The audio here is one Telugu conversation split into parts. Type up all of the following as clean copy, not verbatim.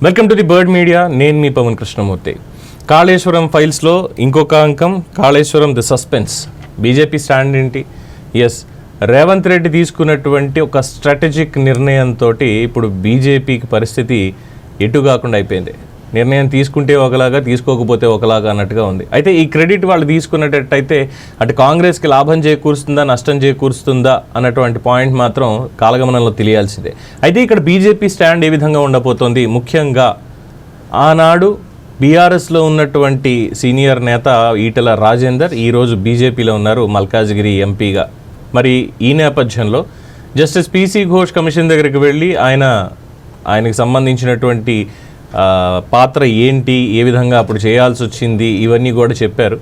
Welcome to the bird media. నేను మీ పవన్ కృష్ణమూర్తి. కాళేశ్వరం ఫైల్స్లో ఇంకొక అంకం, Kaleshwaram the suspense. BJP stand ఏంటి? ఎస్, రేవంత్ రెడ్డి తీసుకున్నటువంటి ఒక స్ట్రాటజిక్ నిర్ణయంతో ఇప్పుడు బీజేపీకి పరిస్థితి ఎటు కాకుండా అయిపోయింది. నిర్ణయం తీసుకుంటే ఒకలాగా, తీసుకోకపోతే ఒకలాగా అన్నట్టుగా ఉంది. అయితే ఈ క్రెడిట్ వాళ్ళు తీసుకున్నట్టయితే అటు కాంగ్రెస్కి లాభం చేకూరుస్తుందా, నష్టం చేకూరుస్తుందా అన్నటువంటి పాయింట్ మాత్రం కాలగమనంలో తెలియాల్సిందే. అయితే ఇక్కడ బీజేపీ స్టాండ్ ఏ విధంగా ఉండబోతోంది? ముఖ్యంగా ఆనాడు బీఆర్ఎస్లో ఉన్నటువంటి సీనియర్ నేత ఈటెల రాజేందర్ ఈరోజు బీజేపీలో ఉన్నారు, మల్కాజ్గిరి ఎంపీగా. మరి ఈ నేపథ్యంలో జస్టిస్ పీసీ ఘోష్ కమిషన్ దగ్గరికి వెళ్ళి ఆయనకు సంబంధించినటువంటి పాత్ర ఏంటి, ఏ విధంగా అప్పుడు చేయాల్సి వచ్చింది, ఇవన్నీ కూడా చెప్పారు.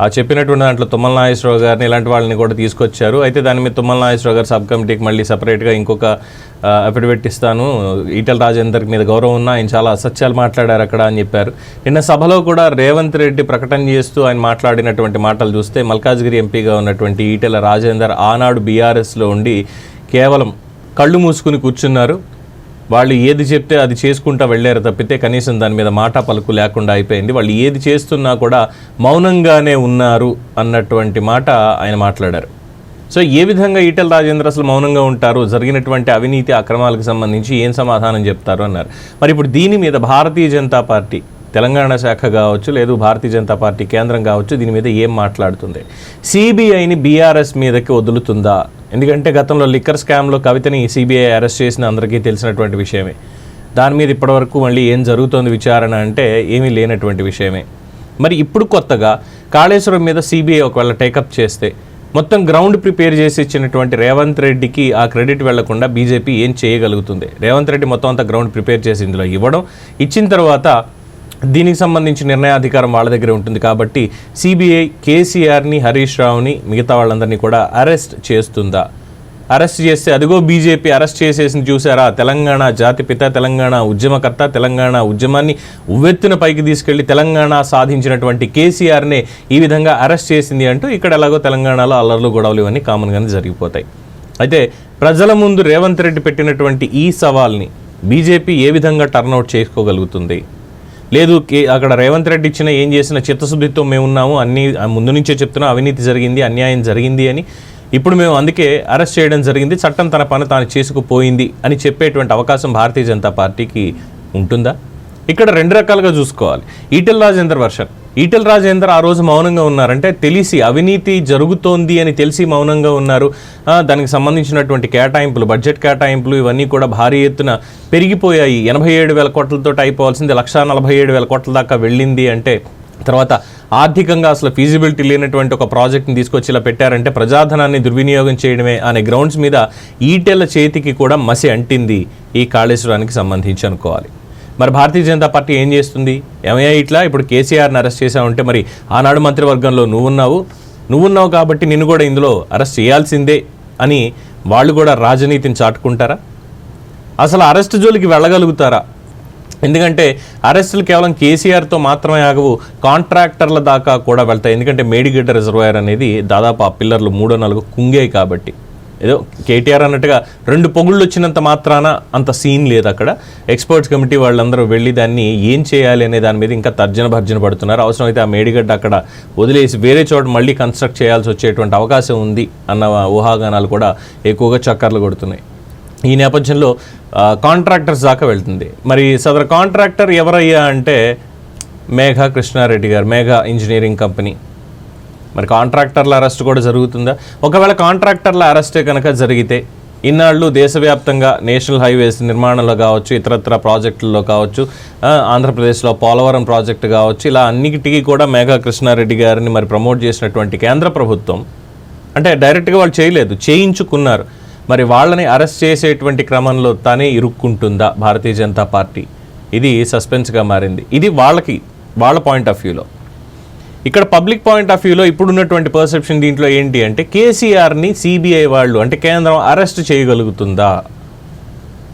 ఆ చెప్పినటువంటి దాంట్లో తుమ్మల నాగేశ్వరరావు గారిని ఇలాంటి వాళ్ళని కూడా తీసుకొచ్చారు. అయితే దాని మీద తుమ్మల నాగేశ్వరరావు గారు సబ్ కమిటీకి మళ్ళీ సపరేట్గా ఇంకొక అఫిడవిట్ ఇస్తాను, ఈటెల రాజేందర్ మీద గౌరవం ఉన్నా ఆయన చాలా అసత్యాలు మాట్లాడారు అక్కడ అని చెప్పారు. నిన్న సభలో కూడా రేవంత్ రెడ్డి ప్రకటన చేస్తూ ఆయన మాట్లాడినటువంటి మాటలు చూస్తే మల్కాజ్గిరి ఎంపీగా ఉన్నటువంటి ఈటెల రాజేందర్ ఆనాడు బీఆర్ఎస్లో ఉండి కేవలం కళ్ళు మూసుకుని కూర్చున్నారు. వాళ్ళు ఏది చెప్తే అది చేసుకుంటూ వెళ్ళారు తప్పితే కనీసం దాని మీద మాట పలుకు లేకుండా అయిపోయింది. వాళ్ళు ఏది చేస్తున్నా కూడా మౌనంగానే ఉన్నారు అన్నటువంటి మాట ఆయన మాట్లాడారు. సో ఏ విధంగా ఈటెల రాజేందర్ అసలు మౌనంగా ఉంటారు, జరిగినటువంటి అవినీతి అక్రమాలకు సంబంధించి ఏం సమాధానం చెప్తారు అన్నారు. మరి ఇప్పుడు దీని మీద భారతీయ జనతా పార్టీ తెలంగాణ శాఖ కావచ్చు, లేదు భారతీయ జనతా పార్టీ కేంద్రం కావచ్చు, దీని మీద ఏం మాట్లాడుతుంది? సిబిఐని బీఆర్ఎస్ మీదకి వదులుతుందా? ఎందుకంటే గతంలో లిక్కర్ స్కామ్లో కవితని సిబిఐ అరెస్ట్ చేసిన అందరికీ తెలిసినటువంటి విషయమే. దాని మీద ఇప్పటివరకు మళ్ళీ ఏం జరుగుతోంది విచారణ అంటే ఏమీ లేనటువంటి విషయమే. మరి ఇప్పుడు కొత్తగా కాళేశ్వరం మీద సిబిఐ ఒకవేళ టేకప్ చేస్తే మొత్తం గ్రౌండ్ ప్రిపేర్ చేసి ఇచ్చినటువంటి రేవంత్ రెడ్డికి ఆ క్రెడిట్ వెళ్లకుండా బీజేపీ ఏం చేయగలుగుతుంది? రేవంత్ రెడ్డి మొత్తం అంతా గ్రౌండ్ ప్రిపేర్ చేసి ఇందులో ఇచ్చిన తర్వాత దీనికి సంబంధించి నిర్ణయాధికారం వాళ్ళ దగ్గర ఉంటుంది. కాబట్టి సిబిఐ కేసీఆర్ని, హరీష్ రావుని, మిగతా వాళ్ళందరినీ కూడా అరెస్ట్ చేస్తుందా? అరెస్ట్ చేస్తే అదిగో బీజేపీ అరెస్ట్ చేసేసింది చూసారా, తెలంగాణ జాతిపిత, తెలంగాణ ఉద్యమకర్త, తెలంగాణ ఉద్యమాన్ని ఉవ్వెత్తున పైకి తీసుకెళ్లి తెలంగాణ సాధించినటువంటి కేసీఆర్నే ఈ విధంగా అరెస్ట్ చేసింది అంటూ ఇక్కడ ఎలాగో తెలంగాణలో అల్లర్లు గొడవలు ఇవన్నీ కామన్గానే జరిగిపోతాయి. అయితే ప్రజల ముందు రేవంత్ రెడ్డి పెట్టినటువంటి ఈ సవాల్ని బీజేపీ ఏ విధంగా టర్న్అవుట్ చేసుకోగలుగుతుంది? లేదు అక్కడ రేవంత్ రెడ్డి ఇచ్చిన ఏం చేసిన చిత్తశుద్ధితో మేము ఉన్నాము, అన్నీ ముందు నుంచే చెప్తున్నాం, అవినీతి జరిగింది, అన్యాయం జరిగింది అని, ఇప్పుడు మేము అందుకే అరెస్ట్ చేయడం జరిగింది, చట్టం తన పని తాను చేసుకుపోయింది అని చెప్పేటువంటి అవకాశం భారతీయ జనతా పార్టీకి ఉంటుందా? ఇక్కడ రెండు రకాలుగా చూసుకోవాలి. ఈటెల రాజేందర్ వర్షన్. ఈటెల రాజేందర్ ఆ రోజు మౌనంగా ఉన్నారంటే తెలిసి అవినీతి జరుగుతోంది అని తెలిసి మౌనంగా ఉన్నారు. దానికి సంబంధించినటువంటి కేటాయింపులు, బడ్జెట్ కేటాయింపులు ఇవన్నీ కూడా భారీ ఎత్తున పెరిగిపోయాయి. 87,000 కోట్లతో అయిపోవాల్సింది 1,47,000 కోట్ల దాకా వెళ్ళింది అంటే తర్వాత ఆర్థికంగా అసలు ఫీజిబిలిటీ లేనటువంటి ఒక ప్రాజెక్ట్ని తీసుకొచ్చి ఇలా పెట్టారంటే ప్రజాధనాన్ని దుర్వినియోగం చేయడమే అనే గ్రౌండ్స్ మీద ఈటెల చేతికి కూడా మసి అంటింది ఈ కాళేశ్వరానికి సంబంధించి అనుకోవాలి. మరి భారతీయ జనతా పార్టీ ఏం చేస్తుంది? ఏమయ్యా ఇట్లా ఇప్పుడు కేసీఆర్ని అరెస్ట్ చేసావంటే మరి ఆనాడు మంత్రివర్గంలో నువ్వున్నావు కాబట్టి నిన్ను కూడా ఇందులో అరెస్ట్ చేయాల్సిందే అని వాళ్ళు కూడా రాజనీతిని చాటుకుంటారా? అసలు అరెస్ట్ జోలికి వెళ్ళగలుగుతారా? ఎందుకంటే అరెస్టులు కేవలం కేసీఆర్తో మాత్రమే ఆగవు, కాంట్రాక్టర్ల దాకా కూడా వెళ్తాయి. ఎందుకంటే మేడిగడ్డ రిజర్వాయర్ అనేది దాదాపు ఆ పిల్లర్లు 3-4 కుంగాయి కాబట్టి. ఏదో కేటీఆర్ అన్నట్టుగా 2 పొగుళ్ళు వచ్చినంత మాత్రాన అంత సీన్ లేదు అక్కడ. ఎక్స్పర్ట్స్ కమిటీ వాళ్ళందరూ వెళ్ళి దాన్ని ఏం చేయాలి అనే దాని మీద ఇంకా భర్జన పడుతున్నారు. అవసరమైతే ఆ మేడిగడ్డ అక్కడ వదిలేసి వేరే చోట మళ్ళీ కన్స్ట్రక్ట్ చేయాల్సి వచ్చేటువంటి అవకాశం ఉంది అన్న ఊహాగానాలు కూడా ఎక్కువగా చక్కర్లు కొడుతున్నాయి. ఈ నేపథ్యంలో కాంట్రాక్టర్స్ దాకా వెళ్తుంది. మరి సదరు కాంట్రాక్టర్ ఎవరయ్యా అంటే మేఘా కృష్ణారెడ్డి గారు, మేఘా ఇంజనీరింగ్ కంపెనీ. మరి కాంట్రాక్టర్ల అరెస్ట్ కూడా జరుగుతుందా? ఒకవేళ కాంట్రాక్టర్ల అరెస్టే కనుక జరిగితే ఇన్నాళ్ళు దేశవ్యాప్తంగా నేషనల్ హైవేస్ నిర్మాణంలో కావచ్చు, ఇతరత్ర ప్రాజెక్టుల్లో కావచ్చు, ఆంధ్రప్రదేశ్లో పోలవరం ప్రాజెక్టు కావచ్చు, ఇలా అన్నిటికీ కూడా మేఘా కృష్ణారెడ్డి గారిని మరి ప్రమోట్ చేసినటువంటి కేంద్ర ప్రభుత్వం అంటే డైరెక్ట్గా వాళ్ళు చేయలేదు, చేయించుకున్నారు. మరి వాళ్ళని అరెస్ట్ చేసేటువంటి క్రమంలో తానే ఇరుక్కుంటుందా భారతీయ జనతా పార్టీ? ఇది సస్పెన్స్గా మారింది. ఇది వాళ్ళ పాయింట్ ఆఫ్ వ్యూలో. ఇక్కడ పబ్లిక్ పాయింట్ ఆఫ్ వ్యూలో ఇప్పుడున్నటువంటి పర్సెప్షన్ దీంట్లో ఏంటి అంటే కేసీఆర్ని సిబిఐ వాళ్ళు అంటే కేంద్రం అరెస్ట్ చేయగలుగుతుందా,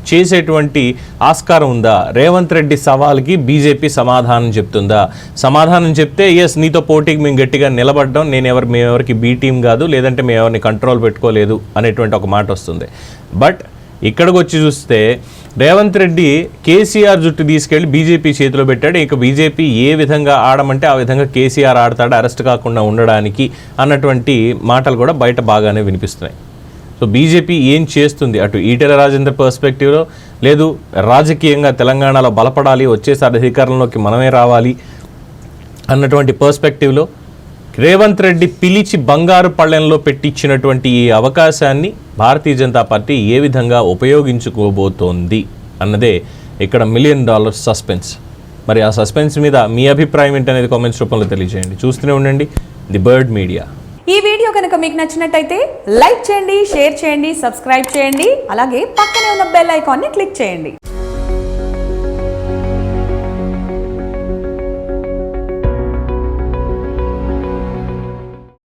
చేసేటువంటి ఆస్కారం ఉందా? రేవంత్ రెడ్డి సవాల్కి బీజేపీ సమాధానం చెప్తుందా? సమాధానం చెప్తే ఎస్, నీతో పోటీకి మేము గట్టిగా నిలబడ్డాం, మేమెవరికి బీ టీం కాదు, లేదంటే మేము ఎవరిని కంట్రోల్ పెట్టుకోలేదు అనేటువంటి ఒక మాట వస్తుంది. బట్ ఇక్కడికి వచ్చి చూస్తే రేవంత్ రెడ్డి కేసీఆర్ జుట్టు తీసుకెళ్లి బీజేపీ చేతిలో పెట్టాడు. ఇక బీజేపీ ఏ విధంగా ఆడమంటే ఆ విధంగా కేసీఆర్ ఆడతాడు అరెస్ట్ కాకుండా ఉండడానికి అన్నటువంటి మాటలు కూడా బయట బాగానే వినిపిస్తున్నాయి. సో బీజేపీ ఏం చేస్తుంది, అటు ఈటెల రాజేందర్ పర్స్పెక్టివ్లో, లేదు రాజకీయంగా తెలంగాణలో బలపడాలి, వచ్చేసారి అధికారంలోకి మనమే రావాలి అన్నటువంటి పర్స్పెక్టివ్లో రేవంత్ రెడ్డి పిలిచి బంగారు పళ్ళెంలో పెట్టించినటువంటి ఈ అవకాశాన్ని భారతీయ జనతా పార్టీ ఏ విధంగా ఉపయోగించుకోబోతోంది అన్నదే ఇక్కడ $1 మిలియన్ సస్పెన్స్. మరి ఆ సస్పెన్స్ మీద మీ అభిప్రాయం ఏంటనేది కామెంట్స్ రూపంలో తెలియజేయండి. చూస్తూనే ఉండండి ది బర్డ్ మీడియా. ఈ వీడియో కనుక మీకు నచ్చినట్టయితే లైక్ చేయండి, షేర్ చేయండి, సబ్స్క్రైబ్ చేయండి. అలాగే పక్కనే ఉన్న బెల్ ఐకాన్ని క్లిక్ చేయండి.